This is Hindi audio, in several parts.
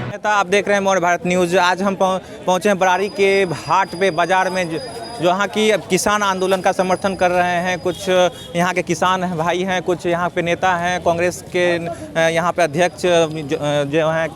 नेता आप देख रहे हैं मौर्य भारत न्यूज़। आज हम पहुंचे हैं बरारी के हाट पे बाज़ार में, जो यहाँ की किसान आंदोलन का समर्थन कर रहे हैं। कुछ यहाँ के किसान भाई हैं, कुछ यहाँ पे नेता हैं, कांग्रेस के यहाँ पे अध्यक्ष जो हैं,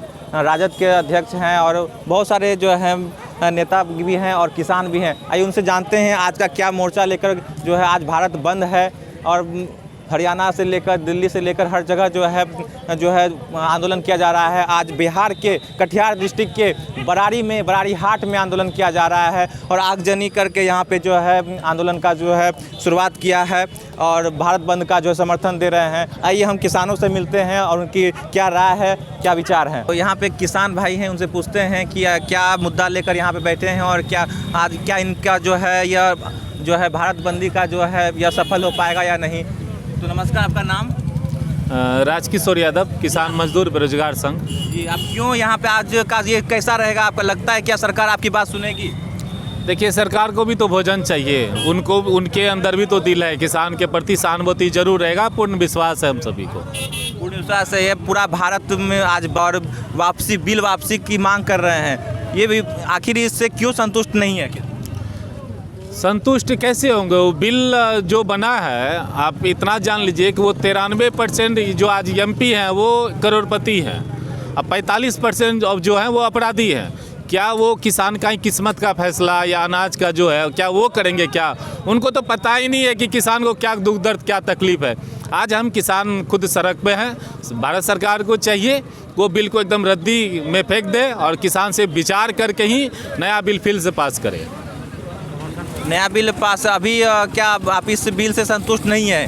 राजद के अध्यक्ष हैं, और बहुत सारे जो हैं नेता भी हैं और किसान भी हैं। आइए उनसे जानते हैं आज का क्या मोर्चा लेकर जो है आज भारत बंद है, और हरियाणा से लेकर दिल्ली से लेकर हर जगह जो है आंदोलन किया जा रहा है। आज बिहार के कटिहार डिस्ट्रिक्ट के बरारी हाट में आंदोलन किया जा रहा है, और आगजनी करके यहाँ पे जो है आंदोलन का जो है शुरुआत किया है और भारत बंद का जो है समर्थन दे रहे हैं। आइए हम किसानों से मिलते हैं और उनकी क्या राय है, क्या विचार है। तो यहाँ पे किसान भाई हैं, उनसे पूछते हैं कि क्या मुद्दा लेकर यहाँ पे बैठे हैं, और क्या इनका जो है भारत बंदी का जो है यह सफल हो पाएगा या नहीं। तो नमस्कार, आपका नाम? राजकिशोर यादव, किसान मजदूर बेरोजगार संघ। जी, आप क्यों यहाँ पे आज का ये कैसा रहेगा, आपका लगता है क्या सरकार आपकी बात सुनेगी? देखिए, सरकार को भी तो भोजन चाहिए, उनके अंदर भी तो दिल है, किसान के प्रति सहानुभूति जरूर रहेगा। पूर्ण विश्वास है हम सभी को। पूर्ण विश्वास है। ये पूरा भारत में आज बिल वापसी की मांग कर रहे हैं, ये भी आखिर इससे क्यों संतुष्ट नहीं है? संतुष्ट कैसे होंगे? वो बिल जो बना है, आप इतना जान लीजिए कि वो 93% जो आज एमपी हैं वो करोड़पति हैं, अब 45% अब जो है वो अपराधी हैं। क्या वो किसान का ही किस्मत का फैसला या अनाज का जो है क्या वो करेंगे? क्या उनको तो पता ही नहीं है कि किसान को क्या दुख दर्द, क्या तकलीफ है। आज हम किसान खुद सड़क पे हैं। भारत सरकार को चाहिए वो बिल को एकदम रद्दी में फेंक दे और किसान से विचार करके ही नया बिल फिर से पास करे। नया बिल पास अभी क्या आप इस बिल से संतुष्ट नहीं है?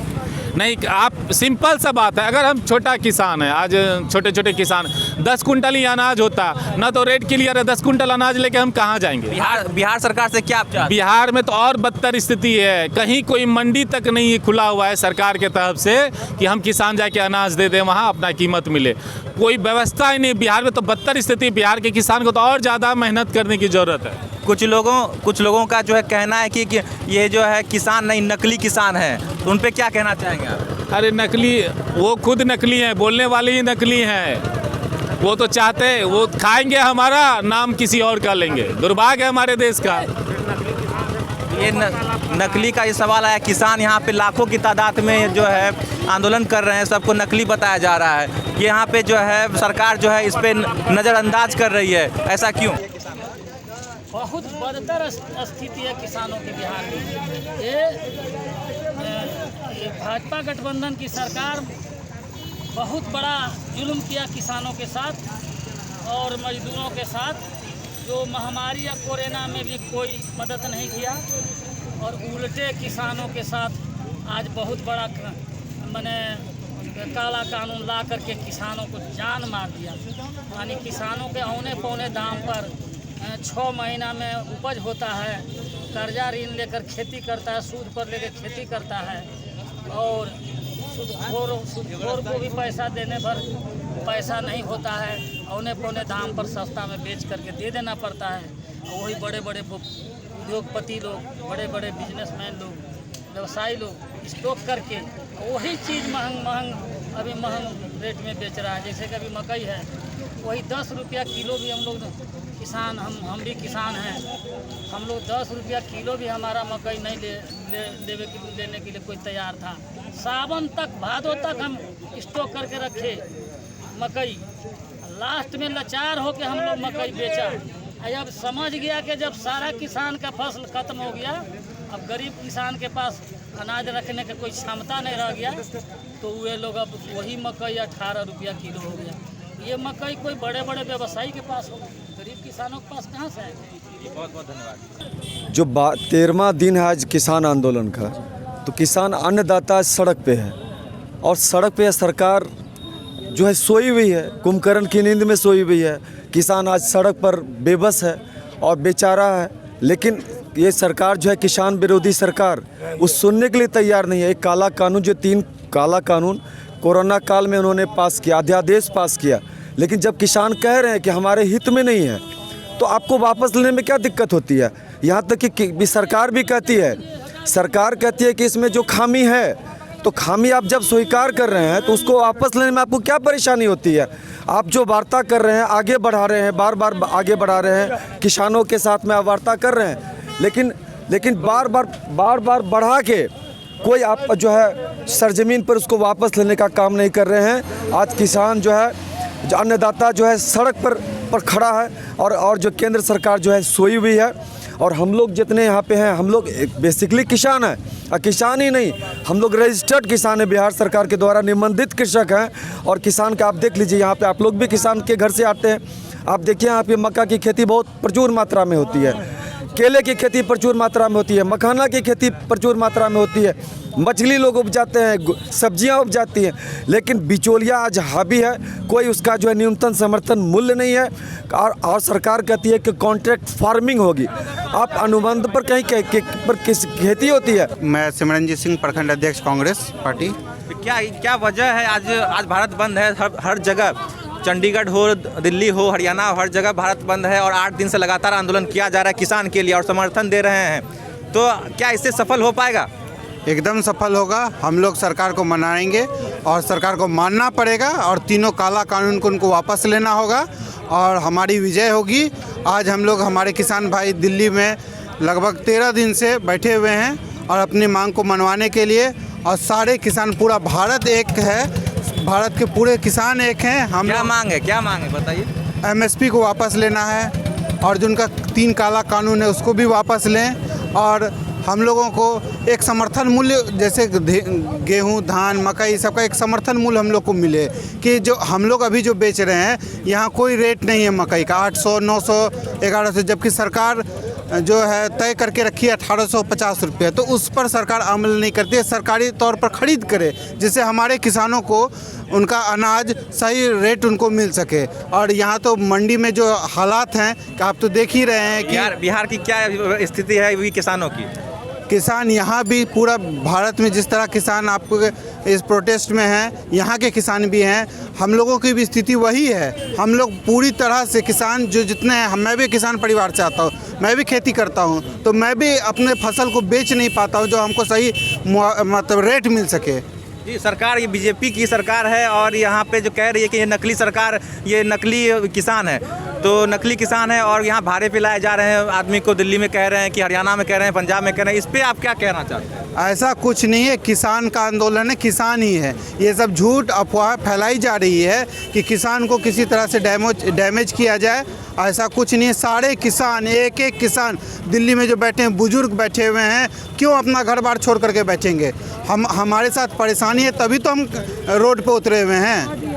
नहीं, आप सिंपल सा बात है, अगर हम छोटा किसान है, आज छोटे छोटे किसान 10 कुंटल ही अनाज होता ना, तो रेट क्लियर है। 10 कुंटल अनाज लेके हम कहाँ जाएंगे? बिहार सरकार से क्या आप चाहते हैं? बिहार में तो और बदतर स्थिति है, कहीं कोई मंडी तक नहीं खुला हुआ है सरकार के तरफ से कि हम किसान जाके अनाज दे दें, वहाँ अपना कीमत मिले। कोई व्यवस्था ही नहीं बिहार में, तो बदतर स्थिति। बिहार के किसान को तो और ज़्यादा मेहनत करने की ज़रूरत है। कुछ लोगों का जो है कहना है कि ये जो है किसान नहीं, नकली किसान है, तो उन पे क्या कहना चाहेंगे आप? अरे नकली, वो खुद नकली हैं, बोलने वाले ही नकली हैं। वो तो चाहते हैं वो खाएंगे, हमारा नाम किसी और का लेंगे। दुर्भाग्य है हमारे देश का। ये नकली का ये सवाल आया। किसान यहाँ पे लाखों की तादाद में जो है आंदोलन कर रहे हैं, सबको नकली बताया जा रहा है। ये यहाँ पे जो है सरकार जो है इस पे नज़रअंदाज कर रही है, ऐसा क्यों? बहुत बदतर स्थिति है किसानों की बिहार में। ये भाजपा गठबंधन की सरकार बहुत बड़ा जुल्म किया किसानों के साथ और मजदूरों के साथ। जो महामारी या कोरोना में भी कोई मदद नहीं किया, और उल्टे किसानों के साथ आज बहुत बड़ा काला कानून ला करके किसानों को जान मार दिया। यानी किसानों के औने पौने दाम पर 6 महीना में उपज होता है, कर्जा ऋण लेकर खेती करता है, सूद पर लेकर खेती करता है, और सूदखोर को भी पैसा देने पर पैसा नहीं होता है, औने पौने दाम पर सस्ता में बेच करके दे देना पड़ता है। और वही बड़े बड़े उद्योगपति लोग, बड़े बड़े बिजनेसमैन लोग, व्यवसायी लोग स्टॉक करके वही चीज़ महंग रेट में बेच रहा है। जैसे कि अभी मकई है, वही 10 रुपया किलो भी हम लोग किसान, हम भी किसान हैं, हम लोग 10 रुपया किलो भी हमारा मकई नहीं लेने के लिए कोई तैयार था। सावन तक, भादों तक हम स्टॉक करके रखे मकई। लास्ट में लाचार होकर हम लोग मकई बेचा। अब समझ गया कि जब सारा किसान का फसल खत्म हो गया, अब गरीब किसान के पास अनाज रखने का कोई क्षमता नहीं रह गया, तो वे लोग अब वही मकई 18 रुपया किलो हो गया। ये मकई कोई बड़े बड़े व्यवसायी के पास होगा, गरीब किसानों के पास कहाँ से आएगा? बहुत बहुत धन्यवाद। जो 13वां दिन है आज किसान आंदोलन का, तो किसान अन्नदाता सड़क पे है, और सड़क पे सरकार जो है सोई हुई है, कुंभकर्ण की नींद में सोई हुई है। किसान आज सड़क पर बेबस है और बेचारा है, लेकिन ये सरकार जो है किसान विरोधी सरकार, उस सुनने के लिए तैयार नहीं है। एक काला कानून, जो 3 काला कानून कोरोना काल में उन्होंने पास किया, अध्यादेश पास किया, लेकिन जब किसान कह रहे हैं कि हमारे हित में नहीं है, तो आपको वापस लेने में क्या दिक्कत होती है? यहाँ तक कि सरकार भी कहती है, सरकार कहती है कि इसमें जो खामी है तो खामी आप जब स्वीकार कर रहे हैं तो उसको वापस लेने में आपको क्या परेशानी होती है? आप जो वार्ता कर रहे हैं, आगे बढ़ा रहे हैं, बार बार आगे बढ़ा रहे हैं, किसानों के साथ में आप वार्ता कर रहे हैं, लेकिन बार बार बढ़ा के कोई आप जो है सरजमीन पर उसको वापस लेने का काम नहीं कर रहे हैं। आज किसान जो है, जो अन्नदाता जो है सड़क पर खड़ा है और जो केंद्र सरकार जो है सोई हुई है। और हम लोग जितने यहाँ पे हैं, हम लोग बेसिकली किसान हैं, और किसान ही नहीं, हम लोग रजिस्टर्ड किसान हैं, बिहार सरकार के द्वारा निबंधित कृषक हैं। और किसान का आप देख लीजिए, यहाँ पे आप लोग भी किसान के घर से आते हैं, आप देखिए यहाँ पे मक्का की खेती बहुत प्रचुर मात्रा में होती है, केले की खेती प्रचुर मात्रा में होती है, मखाना की खेती प्रचुर मात्रा में होती है, मछली लोग उपजाते हैं, सब्जियां उपजाती हैं, लेकिन बिचौलिया आज हावी है। कोई उसका जो है न्यूनतम समर्थन मूल्य नहीं है। और सरकार कहती है कि कॉन्ट्रैक्ट फार्मिंग होगी, आप अनुबंध पर कहीं पर किस खेती होती है? मैं सिमरनजीत सिंह, प्रखंड अध्यक्ष कांग्रेस पार्टी। क्या वजह है आज भारत बंद है? हर जगह, चंडीगढ़ हो, दिल्ली हो, हरियाणा हो, हर जगह भारत बंद है और 8 दिन से लगातार आंदोलन किया जा रहा है किसान के लिए और समर्थन दे रहे हैं। तो क्या इससे सफल हो पाएगा? एकदम सफल होगा। हम लोग सरकार को मनाएंगे और सरकार को मानना पड़ेगा और तीनों काला कानून को उनको वापस लेना होगा और हमारी विजय होगी। आज हम लोग, हमारे किसान भाई दिल्ली में लगभग 13 दिन से बैठे हुए हैं और अपनी मांग को मनवाने के लिए, और सारे किसान, पूरा भारत एक है, भारत के पूरे किसान एक हैं। हम क्या मांग है बताइए। MSP को वापस लेना है और जो उनका 3 काला कानून है उसको भी वापस लें। और हम लोगों को एक समर्थन मूल्य, जैसे गेहूं, धान, मकई, सबका एक समर्थन मूल्य हम लोग को मिले, कि जो हम लोग अभी जो बेच रहे हैं, यहाँ कोई रेट नहीं है मकई का 800, 900, 1100, जबकि सरकार जो है तय करके रखी है 1850 रुपये। तो उस पर सरकार अमल नहीं करती है। सरकारी तौर पर खरीद करे, जिससे हमारे किसानों को उनका अनाज सही रेट उनको मिल सके। और यहाँ तो मंडी में जो हालात हैं, आप तो देख ही रहे हैं कि बिहार की क्या स्थिति है अभी किसानों की। किसान यहाँ भी, पूरा भारत में जिस तरह किसान आपको इस प्रोटेस्ट में हैं, यहाँ के किसान भी हैं, हम लोगों की भी स्थिति वही है। हम लोग पूरी तरह से किसान जो जितने हैं, मैं भी किसान परिवार से आता हूँ, मैं भी खेती करता हूँ, तो मैं भी अपने फसल को बेच नहीं पाता हूँ जो हमको सही मतलब रेट मिल सके। जी, सरकार ये बीजेपी की सरकार है और यहाँ पे जो कह रही है कि ये नकली सरकार, ये नकली किसान है, तो नकली किसान है और यहाँ भाड़े पे लाए जा रहे हैं आदमी को। दिल्ली में कह रहे हैं कि हरियाणा में कह रहे हैं, पंजाब में कह रहे हैं। इस पे आप क्या कहना चाहते हैं? ऐसा कुछ नहीं है, किसान का आंदोलन है, किसान ही है। ये सब झूठ अफवाह फैलाई जा रही है कि किसान को किसी तरह से डैमेज किया जाए, ऐसा कुछ नहीं है। सारे किसान, एक एक किसान दिल्ली में जो बैठे हैं, बुजुर्ग बैठे हुए हैं, क्यों अपना घर बार छोड़ करके बैठेंगे? हमारे साथ परेशानी है, तभी तो हम रोड पे उतरे हुए हैं।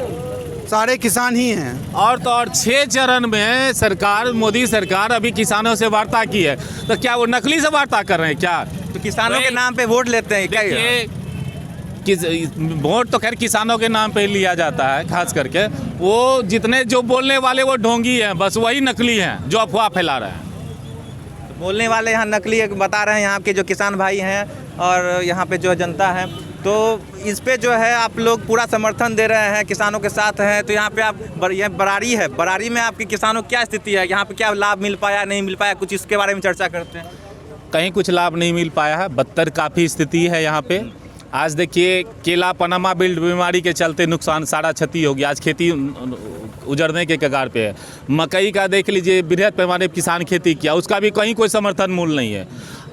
सारे किसान ही हैं। और तो और 6 चरण में सरकार, मोदी सरकार अभी किसानों से वार्ता की है, तो क्या वो नकली से वार्ता कर रहे हैं क्या? तो किसानों के नाम पे वोट लेते हैं क्या? वोट तो खैर किसानों के नाम पे लिया जाता है, खास करके वो जितने जो बोलने वाले वो ढोंगी हैं, बस वही नकली हैं जो अफवाह फैला रहे हैं। तो बोलने वाले यहाँ नकली बता रहे हैं, यहाँ के जो किसान भाई हैं और यहाँ पे जो जनता है, तो इस पे जो है आप लोग पूरा समर्थन दे रहे हैं, किसानों के साथ हैं। तो यहाँ पे आप ये बरारी है, बरारी में आपके किसानों की क्या स्थिति है? यहाँ पे क्या लाभ मिल पाया, नहीं मिल पाया, कुछ इसके बारे में चर्चा करते हैं। कहीं कुछ लाभ नहीं मिल पाया है, बदतर काफ़ी स्थिति है यहाँ पे। आज देखिए, केला पनामा बिल्ड बीमारी के चलते नुकसान, सारा क्षति हो गया। आज खेती उजड़ने के कगार पे है। मकई का देख लीजिए, बृहद पैमाने पर किसान खेती किया, उसका भी कहीं कोई समर्थन मूल्य नहीं है।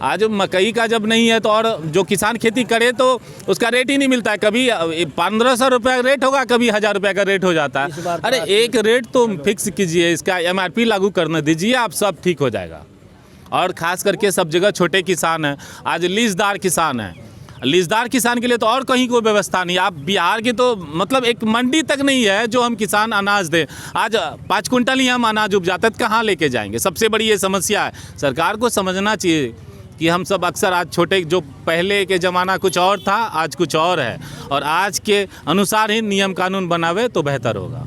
आज मकई का जब नहीं है तो और जो किसान खेती करे तो उसका रेट ही नहीं मिलता है। कभी 1500 रुपये रेट होगा, कभी 1000 रुपये का रेट हो जाता है। अरे एक रेट तो फिक्स कीजिए, इसका MRP लागू करने दीजिए, आप सब ठीक हो जाएगा। और ख़ास करके सब जगह छोटे किसान हैं, आज लीजदार किसान हैं। लीजदार किसान के लिए तो और कहीं कोई व्यवस्था नहीं। आप बिहार की तो मतलब एक मंडी तक नहीं है जो हम किसान अनाज दें। आज 5 कुंटल ही हम अनाज उपजाते हैं, कहाँ लेके जाएंगे? सबसे बड़ी ये समस्या है। सरकार को समझना चाहिए कि हम सब अक्सर आज छोटे, जो पहले के ज़माना कुछ और था, आज कुछ और है, और आज के अनुसार ही नियम कानून बनावे तो बेहतर होगा।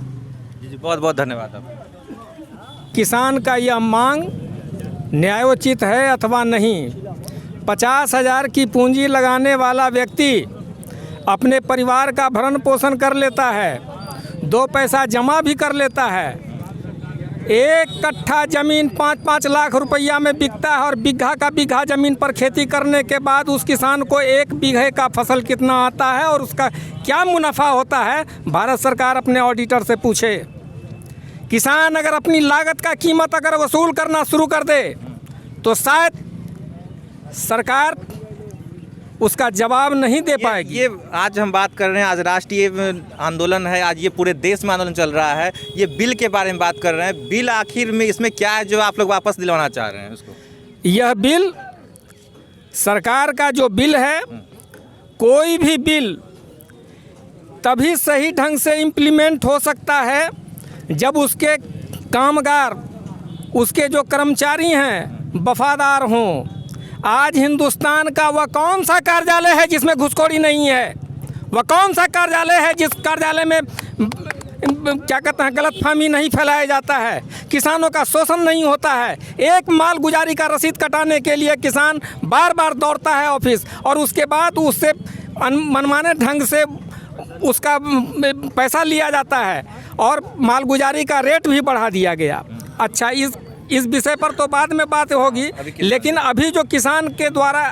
जी, बहुत बहुत धन्यवाद आपका। किसान का यह मांग न्यायोचित है अथवा नहीं। 50,000 की पूंजी लगाने वाला व्यक्ति अपने परिवार का भरण पोषण कर लेता है, 2 पैसा जमा भी कर लेता है, एक कट्ठा ज़मीन 5-5 लाख रुपया में बिकता है और बीघा का बीघा ज़मीन पर खेती करने के बाद उस किसान को 1 बीघे का फसल कितना आता है और उसका क्या मुनाफा होता है, भारत सरकार अपने ऑडिटर से पूछे। किसान अगर अपनी लागत का कीमत अगर वसूल करना शुरू कर दे तो शायद सरकार उसका जवाब नहीं दे पाएगी। ये आज हम बात कर रहे हैं, आज राष्ट्रीय आंदोलन है, आज ये पूरे देश में आंदोलन चल रहा है। ये बिल के बारे में बात कर रहे हैं, बिल आखिर में इसमें क्या है जो आप लोग वापस दिलवाना चाह रहे हैं उसको? यह बिल सरकार का जो बिल है, कोई भी बिल तभी सही ढंग से इम्प्लीमेंट हो सकता है जब उसके कामगार, उसके जो कर्मचारी हैं वफादार हों। आज हिंदुस्तान का वह कौन सा कार्यालय है जिसमें घुसखोरी नहीं है? वह कौन सा कार्यालय है जिस कार्यालय में क्या कहते हैं गलतफहमी नहीं फैलाया जाता है, किसानों का शोषण नहीं होता है? एक माल गुजारी का रसीद कटाने के लिए किसान बार बार दौड़ता है ऑफिस और उसके बाद उससे मनमाने ढंग से उसका पैसा लिया जाता है और मालगुजारी का रेट भी बढ़ा दिया गया। अच्छा, इस विषय पर तो बाद में बात होगी, लेकिन अभी जो किसान के द्वारा